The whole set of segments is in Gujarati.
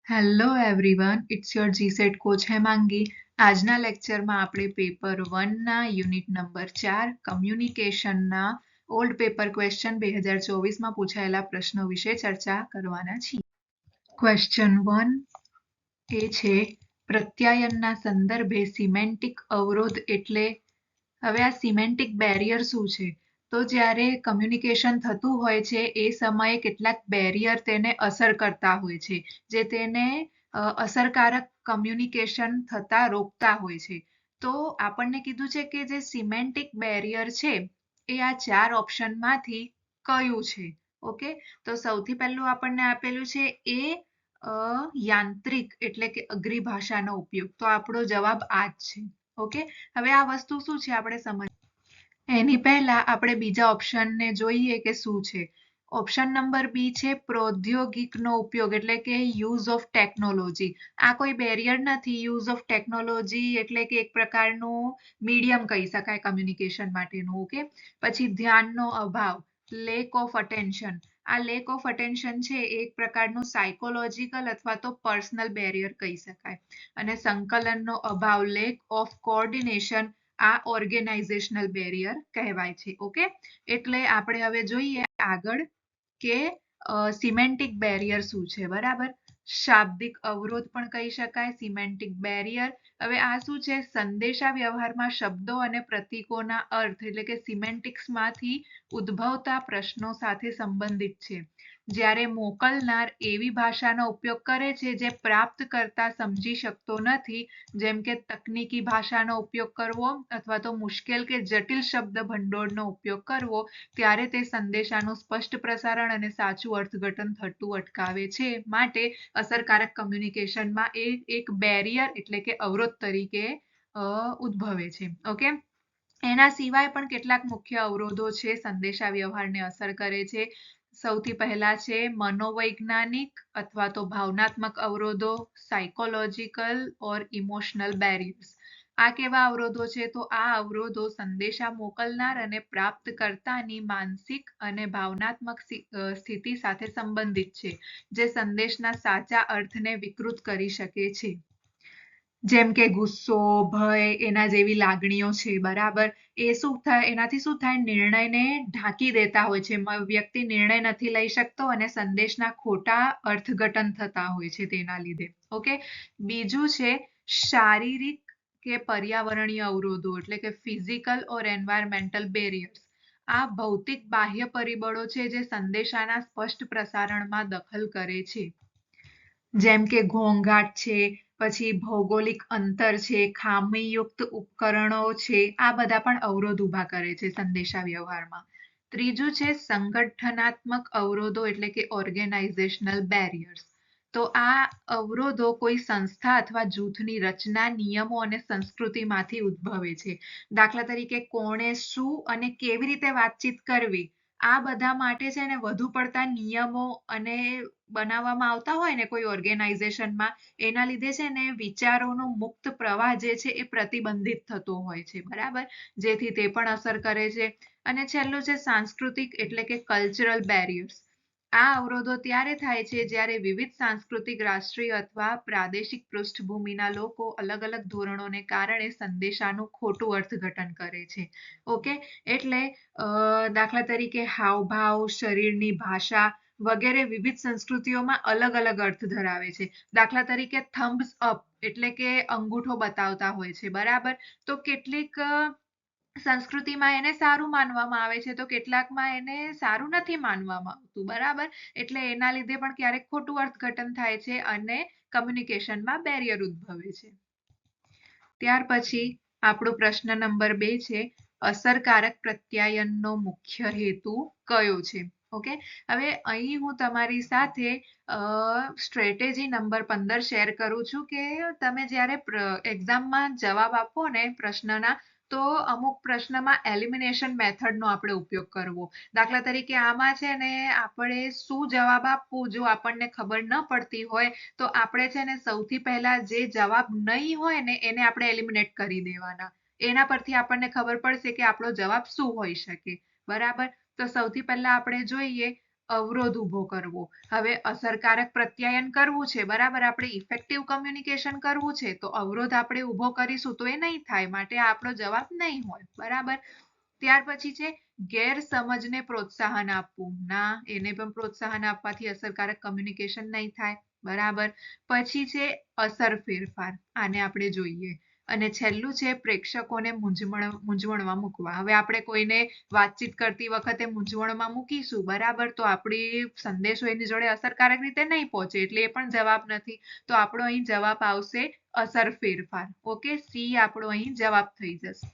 Hello everyone, it's your GSET coach Hemangi. આજના લેક્ચરમાં આપણે પેપર 1ના યુનિટ નંબર 4 કમ્યુનિકેશનના ઓલ્ડ પેપર ક્વેશ્ચન 2024માં પૂછાયેલા પ્રશ્નો વિશે ચર્ચા કરવાના છીએ. ક્વેશ્ચન 1 એ છે પ્રત્યાયનના સંદર્ભે સિમેન્ટિક અવરોધ એટલે. હવે આ સિમેન્ટિક બેરિયર શું છે? તો જ્યારે કમ્યુનિકેશન થતું હોય છે એ સમયે કેટલાક બેરિયર તેને અસર કરતા હોય છે, જે તેને અસરકારક કમ્યુનિકેશન થતા રોકતા હોય છે. તો આપણને કીધું છે કે જે સિમેન્ટિક બેરિયર છે એ આ 4 ઓપ્શનમાંથી કયું છે? ઓકે, તો સૌથી પહેલું આપણને આપેલું છે એ યાંત્રિક એટલે કે અઘરી ભાષાનો ઉપયોગ. તો આપણો જવાબ આ જ છે. ઓકે, હવે આ વસ્તુ શું છે આપણે સમજ. એની પહેલા આપણે બીજા ઓપ્શનને જોઈએ કે શું છે. ઓપ્શન નંબર બી છે પ્રૌદ્યોગિકનો ઉપયોગ એટલે કે યુઝ ઓફ ટેકનોલોજી. આ કોઈ બેરિયર નથી. યુઝ ઓફ ટેકનોલોજી એટલે કે એક પ્રકારનું મીડિયમ કહી શકાય કમ્યુનિકેશન માટેનું. ઓકે, પછી ધ્યાનનો અભાવ, લેક ઓફ અટેન્શન. આ લેક ઓફ અટેન્શન છે એક પ્રકારનું સાયકોલોજીકલ અથવા તો પર્સનલ બેરિયર કહી શકાય. અને સંકલનનો અભાવ, લેક ઓફ કોઓર્ડિનેશન, આ ઓર્ગેનાઇઝેશનલ બેરિયર કહેવાય છે. ઓકે, એટલે આપણે હવે જોઈએ આગળ કે સિમેન્ટિક બેરિયર શું છે. બરાબર, શાબ્દિક અવરોધ પણ કહી શકાય સિમેન્ટિક બેરિયર. હવે આ શું છે? સંદેશા વ્યવહારમાં શબ્દો અને પ્રતીકોના અર્થ એટલે કે સિમેન્ટિક્સમાંથી ઉદ્ભવતા પ્રશ્નો સાથે સંબંધિત છે. જ્યારે મોકલનાર એવી ભાષાનો ઉપયોગ કરે છે જે પ્રાપ્તકર્તા સમજી શકતો નથી, જેમ કે તકનીકી ભાષાનો ઉપયોગ કરવો અથવા તો મુશ્કેલ કે જટિલ શબ્દ ભંડોળનો ઉપયોગ કરવો, ત્યારે તે સંદેશાનું સ્પષ્ટ પ્રસારણ અને સાચું અર્થઘટન થતું અટકાવે છે. માટે અસરકારક કમ્યુનિકેશનમાં એ એક બેરિયર એટલે કે અવરોધ તરીકે ઉદ્ભવે છે. ઓકે, એના સિવાય પણ કેટલાક મુખ્ય અવરોધો છે સંદેશા વ્યવહારને અસર કરે છે. સૌથી પહેલા છે મનોવૈજ્ઞાનિક અથવા તો ભાવનાત્મક અવરોધો, સાયકોલોજીકલ ઓર ઇમોશનલ બેરિયર્સ. આ કેવા અવરોધો છે? તો આ અવરોધો સંદેશા મોકલનાર અને પ્રાપ્તકર્તાની માનસિક અને ભાવનાત્મક સ્થિતિ સાથે સંબંધિત છે, જે સંદેશના સાચા અર્થને વિકૃત કરી શકે છે. જેમ કે ગુસ્સો, ભય, એના જેવી લાગણીઓ છે. બરાબર, એ શું થાય? એનાથી શું થાય? નિર્ણયને ઢાંકી દેતા હોય છે. વ્યક્તિ નિર્ણય નથી લઈ શકતો અને સંદેશના ખોટા અર્થઘટન થતા હોય છે તેના લીધે. ઓકે, બીજું છે શારીરિક કે પર્યાવરણીય અવરોધો એટલે કે ફિઝિકલ ઓર એન્વાયરમેન્ટલ બેરિયર્સ. આ ભૌતિક બાહ્ય પરિબળો છે જે સંદેશાના સ્પષ્ટ પ્રસારણમાં દખલ કરે છે. જેમ કે ઘોંઘાટ છે, પછી ભૌગોલિક અંતર છે, ખામીયુક્ત ઉપકરણો છે. આ બધા પણ અવરોધ ઊભા કરે છે સંદેશા વ્યવહારમાં. ત્રીજું છે સંગઠનાત્મક અવરોધો એટલે કે ઓર્ગેનાઇઝેશનલ બેરિયર્સ. તો આ અવરોધો કોઈ સંસ્થા અથવા જૂથની રચના, નિયમો અને સંસ્કૃતિમાંથી ઉદ્ભવે છે. દાખલા તરીકે કોણે શું અને કેવી રીતે વાતચીત કરવી, આ બધા માટે છે ને વધુ પડતા નિયમો અને બનાવવામાં આવતા હોય ને કોઈ ઓર્ગેનાઇઝેશનમાં, એના લીધે છે ને વિચારોનો મુક્ત પ્રવાહ જે છે એ પ્રતિબંધિત થતો હોય છે. બરાબર, જેથી તે પણ અસર કરે છે. અને છેલ્લું છે સાંસ્કૃતિક એટલે કે કલ્ચરલ બેરિયર્સ. આ અવરોધો ત્યારે થાય છે જ્યારે વિવિધ સાંસ્કૃતિક, રાષ્ટ્રીય અથવા પ્રાદેશિક પૃષ્ઠભૂમિના લોકો અલગ અલગ ધોરણોને કારણે સંદેશાનું ખોટું અર્થઘટન કરે છે. ઓકે, એટલે દાખલા તરીકે હાવભાવ, શરીરની ભાષા વગેરે વિવિધ સંસ્કૃતિઓમાં અલગ અલગ અર્થ ધરાવે છે. દાખલા તરીકે થમ્સ અપ એટલે કે અંગૂઠો બતાવતા હોય છે. બરાબર, તો કેટલીક સંસ્કૃતિમાં એને સારું માનવામાં આવે છે, તો કેટલાકમાં એને સારું નથી માનવામાં આવતું. બરાબર, એટલે એના લીધે પણ ક્યારેક ખોટું અર્થઘટન થાય છે અને કમ્યુનિકેશનમાં બેરિયર ઉદ્ભવે છે. ત્યાર પછી આપણો પ્રશ્ન નંબર 2 છે અસરકારક પ્રત્યાયનનો મુખ્ય હેતુ કયો છે? ઓકે, હવે અહીં હું તમારી સાથે સ્ટ્રેટેજી નંબર 15 શેર કરું છું કે તમે જ્યારે એક્ઝામમાં જવાબ આપો ને પ્રશ્નના, તો અમુક પ્રશ્નમાં એલિમિનેશન મેથડનો આપણે ઉપયોગ કરવો. દાખલા તરીકે આમાં છે ને આપણે શું જવાબ આપવું, જો આપણને ખબર ન પડતી હોય તો આપણે છે ને સૌથી પહેલા જે જવાબ નહીં હોય ને એને આપણે એલિમિનેટ કરી દેવાના. એના પરથી આપણને ખબર પડશે કે આપણો જવાબ શું હોઈ શકે. બરાબર, તો સૌથી પહેલા આપણે જોઈએ અવરોધ ઊભો કરવો. હવે અસરકારક પ્રત્યાયન કરવું છે, બરાબર, આપણે ઇફેક્ટિવ કમ્યુનિકેશન કરવું છે, તો અવરોધ આપણે ઊભો કરીશું તો એ નહીં થાય, માટે આપણો જવાબ નહીં હોય, બરાબર. ત્યાર પછી છે ગેરસમજને પ્રોત્સાહન આપવું. ના, એને પણ પ્રોત્સાહન આપવાથી અસરકારક કમ્યુનિકેશન નહીં થાય, બરાબર. પછી છે અસર ફેરફાર, આને આપણે જોઈએ. અને છેલ્લું છે પ્રેક્ષકોને મૂંઝવણમાં મૂકવા. હવે આપણે કોઈને વાતચીત કરતી વખતે મૂંઝવણમાં મૂકીશું, બરાબર, તો આપણી સંદેશો એની જોડે અસરકારક રીતે નહીં પહોંચે, એટલે એ પણ જવાબ નથી. તો આપણો અહીં જવાબ આવશે અસર ફેરફાર. ઓકે, સી આપણો અહીં જવાબ થઈ જશે.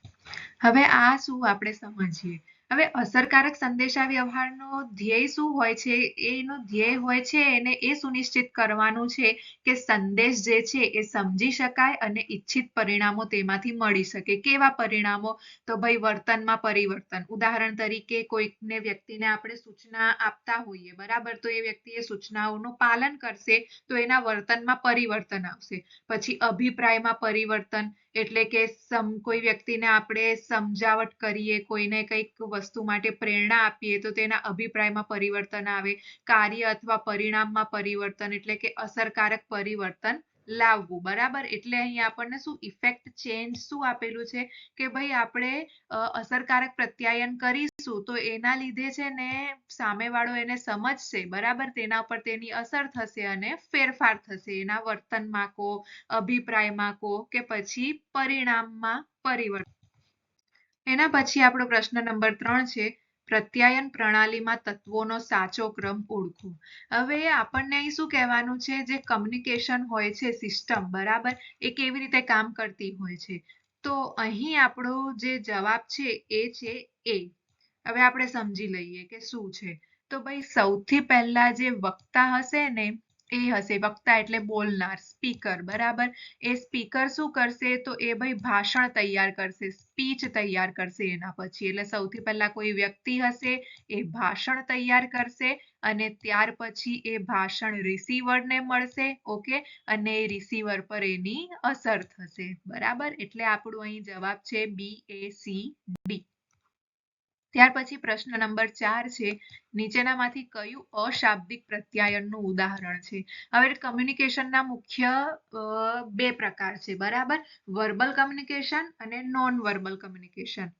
હવે આ શું આપણે સમજીએ. હવે અસરકારક સંદેશા વ્યવહારનો ધ્યેય શું હોય છે? એનો ધ્યેય હોય છે એને એ સુનિશ્ચિત કરવાનું છે કે સંદેશ જે છે એ સમજી શકાય અને ઈચ્છિત પરિણામો તેમાંથી મળી શકે. કેવા પરિણામો? તો ભાઈ વર્તનમાં પરિવર્તન. ઉદાહરણ તરીકે કોઈકને વ્યક્તિને આપણે સૂચના આપતા હોઈએ, બરાબર, તો એ વ્યક્તિ એ સૂચનાઓનું પાલન કરશે તો એના વર્તનમાં પરિવર્તન આવશે. પછી અભિપ્રાયમાં પરિવર્તન, એટલે કે કોઈ વ્યક્તિને આપણે સમજાવટ કરીએ, કોઈને કંઈક વસ્તુ માટે પ્રેરણા આપીએ તો તેના અભિપ્રાયમાં પરિવર્તન આવે. કાર્ય અથવા પરિણામમાં પરિવર્તન, એટલે કે અસરકારક પરિવર્તન લાવવું, બરાબર. એટલે અહીં આપણને શું ઇફેક્ટ ચેન્જ શું આપેલું છે કે ભાઈ આપણે અસરકારક પ્રત્યાયન કરીશું તો એના લીધે છે ને સામેવાળો એને સમજશે, બરાબર, તેના પર તેની અસર થશે અને ફેરફાર થશે એના વર્તનમાં કો, અભિપ્રાયમાં કો, કે પછી પરિણામમાં પરિવર્તન. એના પછી આપણો પ્રશ્ન નંબર 3 છે પ્રત્યાયન પ્રણાલીમાં તત્વોનો સાચો ક્રમ ઓળખો. હવે આપણને અહીં શું કહેવાનું છે, જે કમ્યુનિકેશન હોય છે સિસ્ટમ, બરાબર, એ કેવી રીતે કામ કરતી હોય છે. તો અહીં આપણો જે જવાબ છે એ છે એ. હવે આપણે સમજી લઈએ કે શું છે. તો ભાઈ સૌથી પહેલા જે વક્તા હશે ને એ હશે, વક્તા એટલે બોલનાર, સ્પીકર, બરાબર. એ સ્પીકર શું કરશે? તો એ ભાઈ ભાષણ તૈયાર કરશે, સ્પીચ તૈયાર કરશે એના પછી. એટલે સૌથી પહેલા કોઈ વ્યક્તિ હશે, એ ભાષણ તૈયાર કરશે અને ત્યાર પછી એ ભાષણ રિસીવરને મળશે, ઓકે, અને રિસીવર પર એની અસર થશે, બરાબર. એટલે આપણું અહીં જવાબ છે BACD. ત્યાર પછી પ્રશ્ન નંબર 4 છે નીચેનામાંથી કયું અશાબ્દિક પ્રત્યાયનનું ઉદાહરણ છે? હવે કમ્યુનિકેશનના મુખ્ય બે પ્રકાર છે, બરાબર, વર્બલ કમ્યુનિકેશન અને નોન વર્બલ કમ્યુનિકેશન.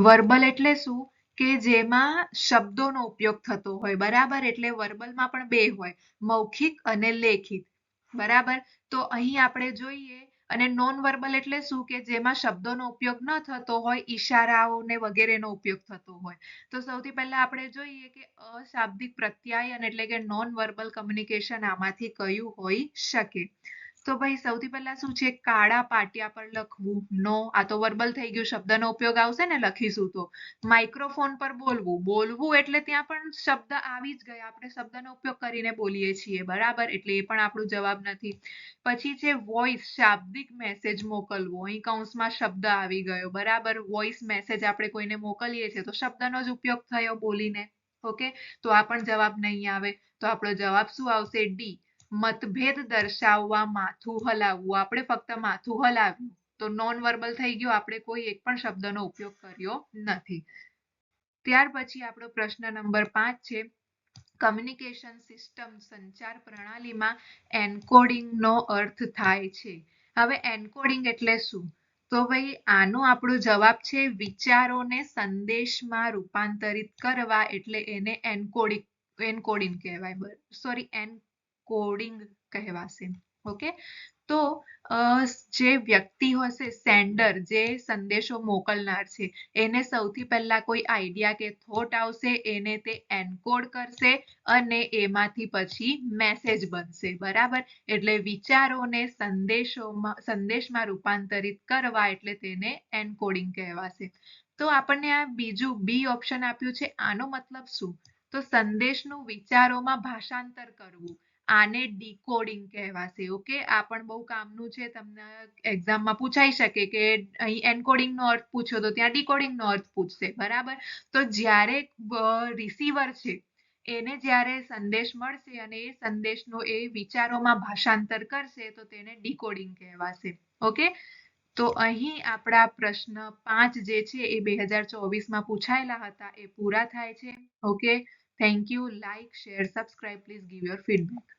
વર્બલ એટલે શું કે જેમાં શબ્દોનો ઉપયોગ થતો હોય, બરાબર. એટલે વર્બલમાં પણ બે હોય, મૌખિક અને લેખિત, બરાબર. તો અહીં આપણે જોઈએ. અને નોન વર્બલ એટલે શું કે જેમાં શબ્દોનો ઉપયોગ ન થતો હોય, ઈશારાઓ ને વગેરેનો ઉપયોગ થતો હોય. તો સૌથી પહેલા આપણે જોઈએ કે અશાબ્દિક પ્રત્યાયન એટલે કે નોન વર્બલ કમ્યુનિકેશન આમાંથી કયું હોઈ શકે? તો ભાઈ સૌથી પહેલા શું છે, કાળા પાટિયા પર લખવું. નો, આ તો વર્બલ થઈ ગયું, શબ્દનો ઉપયોગ આવશે ને લખીશું તો. માઇક્રોફોન પર બોલવું. બોલવું એટલે ત્યાં પણ શબ્દ આવી જ ગયા, આપણે શબ્દનો ઉપયોગ કરીને બોલીએ છીએ, બરાબર, એટલે એ પણ આપણું જવાબ નથી. પછી છે વોઇસ, શાબ્દિક મેસેજ મોકલવો. અહીં કૌંસમાં શબ્દ આવી ગયો, બરાબર. વોઇસ મેસેજ આપણે કોઈને મોકલીએ છીએ તો શબ્દનો જ ઉપયોગ થયો બોલીને, ઓકે, તો આ પણ જવાબ નહીં આવે. તો આપણો જવાબ શું આવશે? ડી, મતભેદ દર્શાવવા માથું હલાવવું. આપણે ફક્ત માથું હલાવ્યું તો નોન વર્બલ થઈ ગયો, આપણે કોઈ એક પણ શબ્દનો ઉપયોગ કર્યો નથી. ત્યાર પછી આપણો પ્રશ્ન નંબર 5 છે કમ્યુનિકેશન સિસ્ટમ સંચાર પ્રણાલીમાં એન્કોડિંગનો અર્થ થાય છે. હવે એન્કોડિંગ એટલે શું? તો ભાઈ આનો આપણો જવાબ છે વિચારોને સંદેશમાં રૂપાંતરિત કરવા, એટલે એને એન્કોડિંગ કહેવાય, સોરી, એન્કોડિંગ કહેવાશે, ઓકે. તો જે વ્યક્તિ હશે, સેન્ડર, જે સંદેશો મોકલનાર છે, એને સૌથી પહેલા કોઈ આઈડિયા કે થોટ આવશે, એને તે એન્કોડ કરશે અને એમાંથી પછી મેસેજ બનશે, બરાબર. એટલે વિચારોને સંદેશમાં રૂપાંતરિત કરવા, એટલે તેને એન્કોડિંગ કહેવાશે. તો આપણને આ બીજું બી ઓપ્શન આપ્યું છે, આનો મતલબ શું? તો સંદેશનું વિચારોમાં ભાષાંતર કરવું, આને ડીકોડિંગ કહેવાશે, ઓકે. આ પણ બહુ કામનું છે, તમને એક્ઝામમાં પૂછાઈ શકે કે અહીં એન્કોડિંગ નો અર્થ પૂછ્યો તો ત્યાં ડીકોડિંગ નો અર્થ પૂછશે, બરાબર. તો જ્યારે રિસીવર છે એને જ્યારે સંદેશ મળશે અને એ સંદેશનો એ વિચારોમાં ભાષાંતર કરશે તો તેને ડીકોડિંગ કહેવાશે, ઓકે. તો અહીં આપણા પ્રશ્ન 5 જે છે એ 2024માં પૂછાયેલા હતા એ પૂરા થાય છે. Okay, thank you. Like, share, subscribe. Please give your feedback.